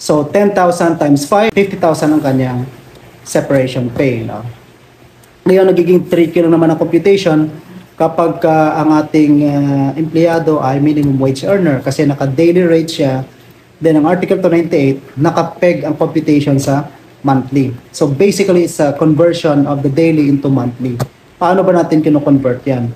So 10,000 times 5, 50,000 ang kanyang separation pay. No? Ngayon, nagiging tricky na naman ang computation kapag ang ating empleyado ay minimum wage earner kasi naka-daily rate siya. Then ang Article 298, nakapeg ang computation sa monthly. So basically, it's a conversion of the daily into monthly. Paano ba natin kino-convert yan?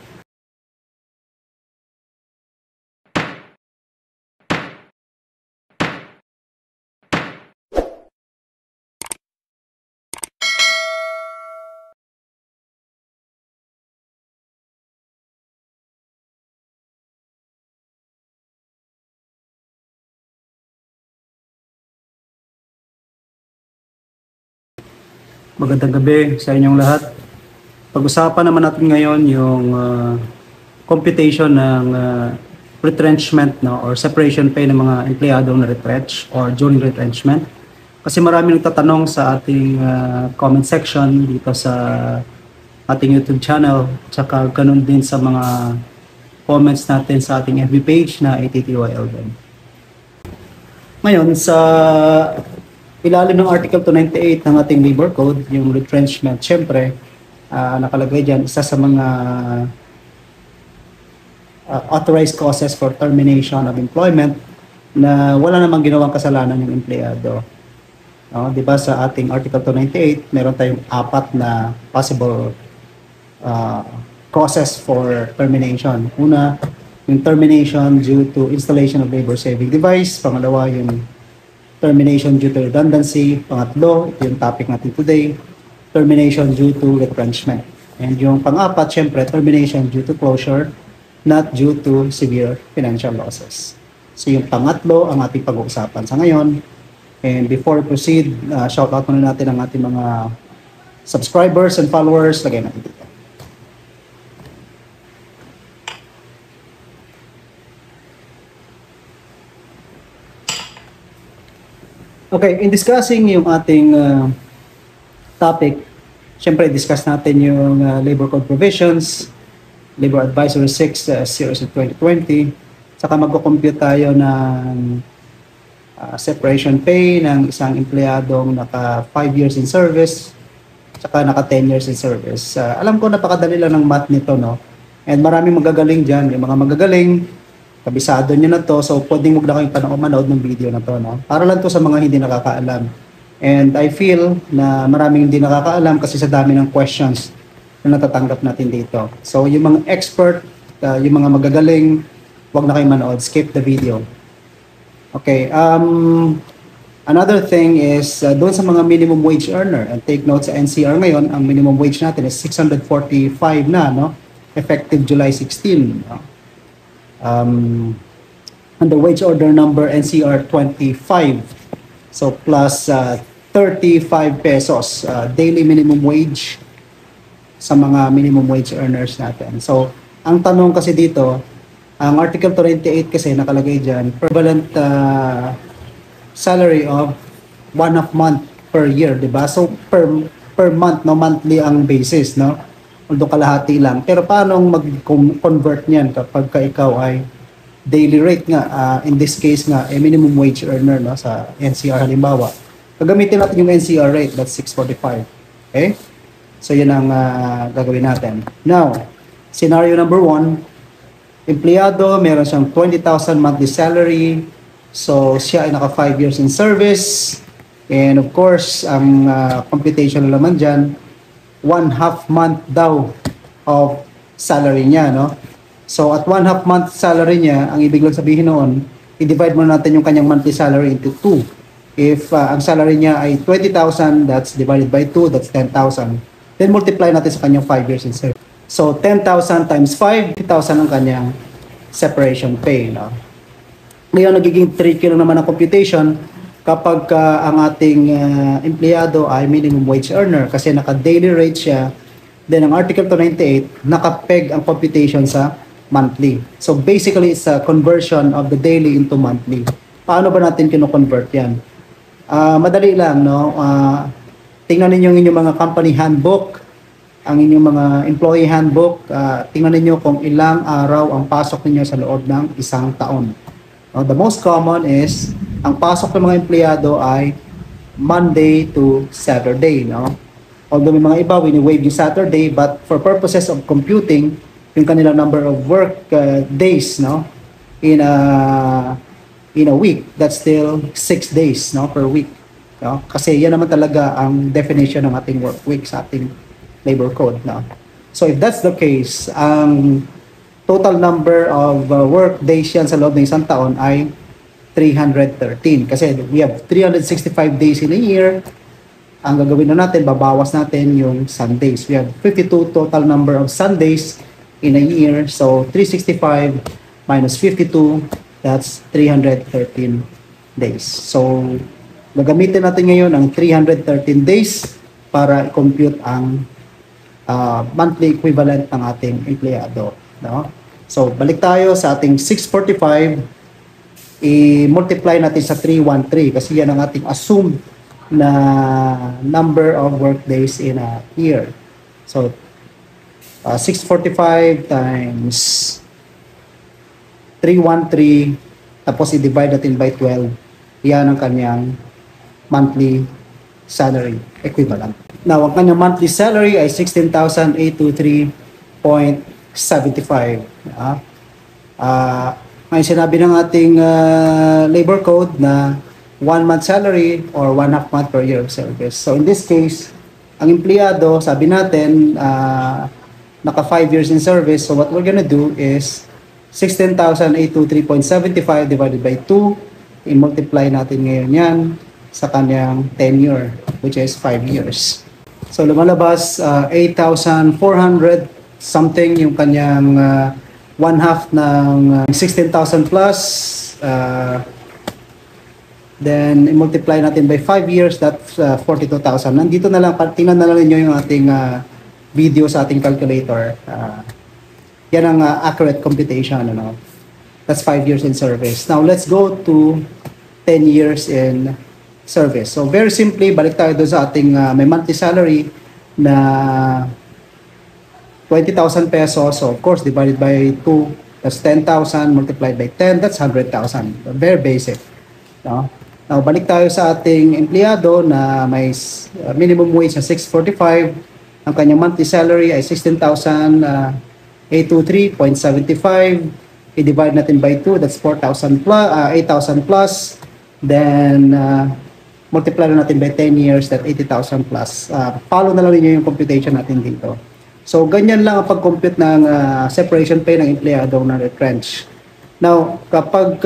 Magandang gabi sa inyong lahat. Pag-usapan naman natin ngayon yung computation ng retrenchment, no, or separation pay ng mga empleyadong na-retrench or during retrenchment. Kasi marami nagtatanong sa ating comment section dito sa ating YouTube channel, tsaka ganun din sa mga comments natin sa ating FB page na ATTYL din. Ngayon, sa ilalim ng Article 298 ng ating Labor Code, yung retrenchment, syempre, nakalagay dyan, isa sa mga authorized causes for termination of employment na wala namang ginawang kasalanan ng empleyado. No? Diba sa ating Article 298, meron tayong 4 na possible causes for termination. Una, yung termination due to installation of labor-saving device. Pangalawa, yung termination due to redundancy. Pangatlo, ito yung topic natin today, termination due to retrenchment. And yung pang-apat, syempre, termination due to closure, not due to severe financial losses. So yung pangatlo ang ating pag-uusapan sa ngayon. And before we proceed, shout out muna natin ang ating mga subscribers and followers. Lagay natin dito. Okay, in discussing yung ating topic, syempre discuss natin yung Labor Code Provisions, Labor Advisory 6, Series of 2020, saka magko-compute tayo ng separation pay ng isang empleyadong naka 5 years in service, saka naka 10 years in service. Alam ko napakadali lang ng math nito, no? And maraming magagaling dyan, yung mga magagaling, kabisado nyo na to, so pwedeng huwag na kayong manood ng video na to, no? Para lang to sa mga hindi nakakaalam. And I feel na maraming hindi nakakaalam kasi sa dami ng questions na natatanggap natin dito. So yung mga expert, yung mga magagaling, huwag na kayong manood, skip the video. Okay, another thing is, doon sa mga minimum wage earner, and take note sa NCR ngayon, ang minimum wage natin is 645 na, no? Effective July 16, no? Under wage order number NCR 25, so plus 35 pesos daily minimum wage sa mga minimum wage earners natin. So ang tanong kasi dito, ang Article 298 kasi nakalagay dyan, prevalent salary of 1/2 month per year, diba? So per month, no, monthly ang basis, no? Although kalahati lang. Pero paano mag-convert niyan kapag ikaw ay daily rate nga, in this case nga, minimum wage earner, no, sa NCR halimbawa. Gagamitin natin yung NCR rate, that's 645. Okay? So yun ang gagawin natin. Now, scenario number 1, empleyado, meron siyang 20,000 monthly salary. So siya ay naka 5 years in service. And of course, ang computation na naman dyan, 1/2 month daw of salary niya, no? So at 1/2 month salary niya, ang ibig lang sabihin noon, i-divide muna natin yung kanyang monthly salary into 2. If ang salary niya ay 20,000, that's divided by 2, that's 10,000. Then multiply natin sa kanyang 5 years in service. So 10,000 times 5, 50,000 ang kanyang separation pay, no? Ngayon, nagiging tricky lang naman ang computation kapag ang ating empleyado ay minimum wage earner kasi naka-daily rate siya. Then ang Article 298, nakapeg ang computation sa monthly. So basically, it's a conversion of the daily into monthly. Paano ba natin kino-convert yan? Madali lang, no? Tingnan ninyo yung inyong mga company handbook, ang inyong mga employee handbook. Tingnan ninyo kung ilang araw ang pasok ninyo sa loob ng isang taon. The most common is ang pasok ng mga empleyado ay Monday to Saturday, no? Although may mga iba, wini-waive yung Saturday, but for purposes of computing, yung kanilang number of work days, no? In a week, that's still 6 days, no? Per week. No? Kasi yan naman talaga ang definition ng ating work week sa ating labor code, no? So if that's the case, ang total number of work days yan sa loob ng isang taon ay 313. Kasi we have 365 days in a year. Ang gagawin na natin, babawas natin yung Sundays. We have 52 total number of Sundays in a year. So 365 minus 52, that's 313 days. So gagamitin natin ngayon ang 313 days para i-compute ang monthly equivalent ng ating empleyado, no? So balik tayo sa ating 645, i-multiply natin sa 313 kasi yan ang ating assumed na number of work days in a year. So 645 times 313 tapos i-divide natin by 12, yan ang kanyang monthly salary equivalent. Now, ang kanyang monthly salary ay 16,823.75. Ngayon sinabi ng ating labor code na 1 month salary or 1/2 month per year of service. So in this case, ang empleyado, sabi natin, naka 5 years in service. So what we're gonna do is 16,823.75 divided by 2. I-multiply natin ngayon yan sa kanyang tenure, which is 5 years. So lumalabas 8,400 something yung kanyang 1/2 ng 16,000 plus. Then i-multiply natin by 5 years, that's 42,000. Nandito na lang, tingnan na lang ninyo yung ating video sa ating calculator. Yan ang accurate computation, ano? That's 5 years in service. Now let's go to 10 years in service. So very simply, balik tayo doon sa ating may monthly salary na 20,000 pesos. So of course, divided by 2, that's 10,000 multiplied by 10, that's 100,000. Very basic, no? Now balik tayo sa ating empleyado na may minimum wage na 645. Ang kanyang monthly salary ay 16,823.75. I-divide natin by 2, that's 4,000 plus, 8,000 plus. Then multiply na natin by 10 years, that 80,000 plus. Follow na lang niyo yung computation natin dito. So ganyan lang ang pag-compute ng separation pay ng empleyado na retrench. Now, kapag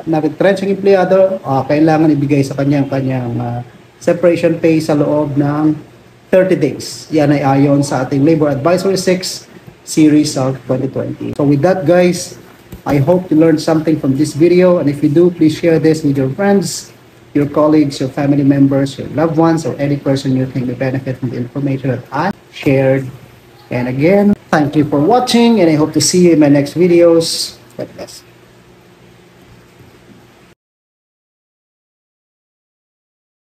na-retrench ang empleyado, kailangan ibigay sa kanyang separation pay sa loob ng 30 days. Yan ay ayon sa ating Labor Advisory 6 series of 2020. So with that, guys, I hope you learned something from this video. And if you do, please share this with your friends, your colleagues, your family members, your loved ones, or any person you think will benefit from the information that I shared. And again, thank you for watching, and I hope to see you in my next videos. God bless.